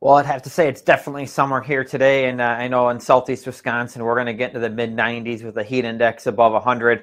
Well, I'd have to say it's definitely summer here today, and I know in southeast Wisconsin we're going to get into the mid-90s with a heat index above 100.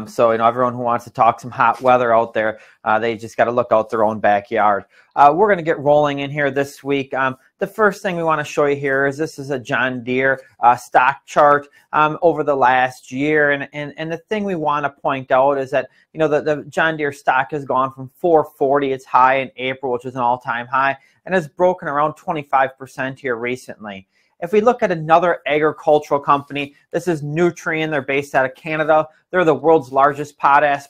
So everyone who wants to talk some hot weather out there, they just got to look out their own backyard. We're going to get rolling in here this week. The first thing we want to show you here is this is a John Deere stock chart over the last year, and the thing we want to point out is that the John Deere stock has gone from 440, its high in April, which is an all-time high, and has broken around 25% here recently. If we look at another agricultural company, this is Nutrien. They're based out of Canada. They're the world's largest potash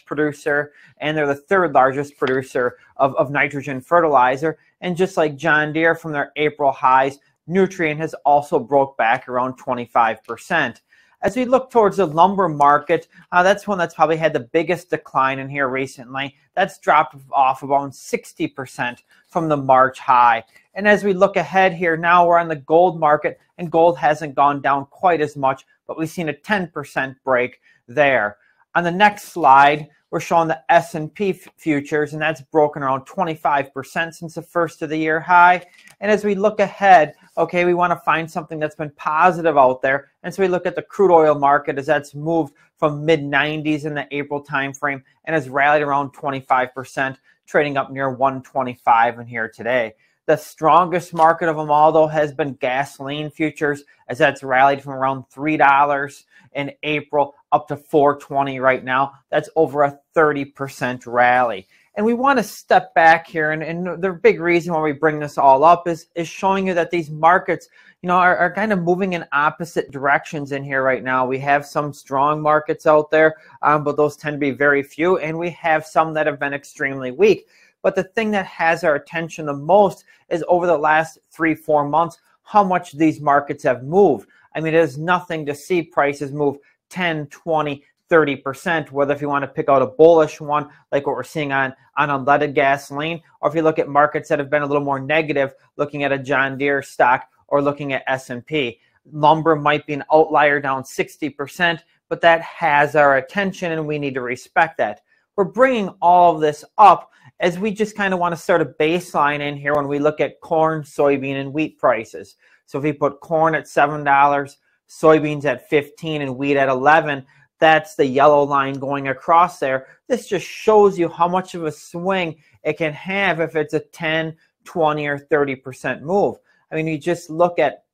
producer, and they're the third largest producer of nitrogen fertilizer. And just like John Deere from their April highs, Nutrien has also broke back around 25%. As we look towards the lumber market, that's one that's probably had the biggest decline in here recently. That's dropped off about 60% from the March high. And as we look ahead here, now we're on the gold market, and gold hasn't gone down quite as much, but we've seen a 10% break there. On the next slide, we're showing the S&P futures, and that's broken around 25% since the first of the year high. And as we look ahead, okay, we want to find something that's been positive out there. And so we look at the crude oil market as that's moved from mid-90s in the April timeframe and has rallied around 25%, trading up near 125 in here today. The strongest market of them all, though, has been gasoline futures, as that's rallied from around $3 in April up to $4.20 right now. That's over a 30% rally. And we want to step back here, and the big reason why we bring this all up is showing you that these markets, are kind of moving in opposite directions in here right now. We have some strong markets out there, but those tend to be very few, and we have some that have been extremely weak. But the thing that has our attention the most is over the last 3-4 months, how much these markets have moved. I mean, there's nothing to see prices move 10, 20, 30%, whether if you want to pick out a bullish one, like what we're seeing on unleaded gasoline, or if you look at markets that have been a little more negative, looking at a John Deere stock or looking at S&P. Lumber might be an outlier down 60%, but that has our attention, and we need to respect that. We're bringing all of this up as we just kind of want to start a baseline in here when we look at corn, soybean, and wheat prices. So if we put corn at $7, soybeans at 15, and wheat at 11, that's the yellow line going across there. This just shows you how much of a swing it can have if it's a 10, 20, or 30% move. I mean, you just look at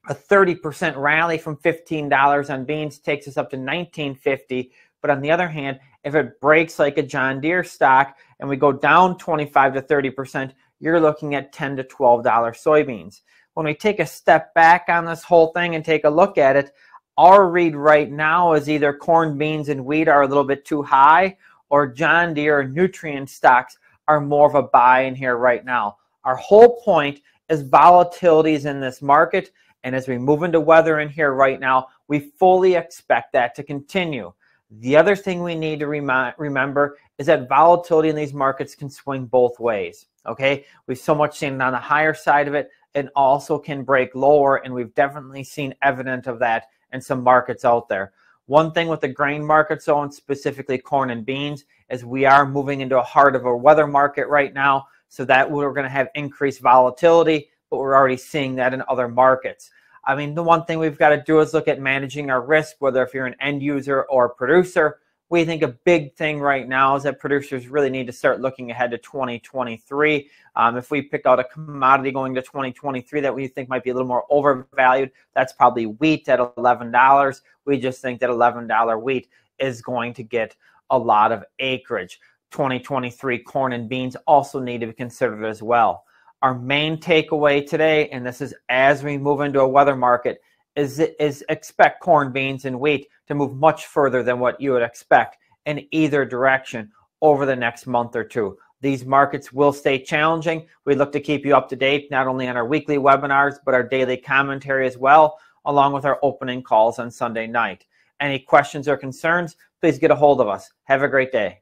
a 30% rally from $15 on beans takes us up to $19.50. But on the other hand, if it breaks like a John Deere stock and we go down 25 to 30%, you're looking at $10 to $12 soybeans. When we take a step back on this whole thing and take a look at it, our read right now is either corn, beans, and wheat are a little bit too high, or John Deere and Nutrien stocks are more of a buy in here right now. Our whole point is volatility is in this market, and as we move into weather in here right now, we fully expect that to continue. The other thing we need to remember is that volatility in these markets can swing both ways, okay? We've so much seen it on the higher side of it, and also can break lower, and we've definitely seen evidence of that in some markets out there. One thing with the grain market zone, specifically corn and beans, is we are moving into a heart of a weather market right now, so that we're going to have increased volatility, but we're already seeing that in other markets. I mean, the one thing we've got to do is look at managing our risk, whether if you're an end user or a producer. We think a big thing right now is that producers really need to start looking ahead to 2023. If we pick out a commodity going to 2023 that we think might be a little more overvalued, that's probably wheat at $11. We just think that $11 wheat is going to get a lot of acreage. 2023 corn and beans also need to be considered as well. Our main takeaway today, and this is as we move into a weather market, is expect corn, beans, and wheat to move much further than what you would expect in either direction over the next month or two. These markets will stay challenging. We look to keep you up to date, not only on our weekly webinars, but our daily commentary as well, along with our opening calls on Sunday night. Any questions or concerns, please get a hold of us. Have a great day.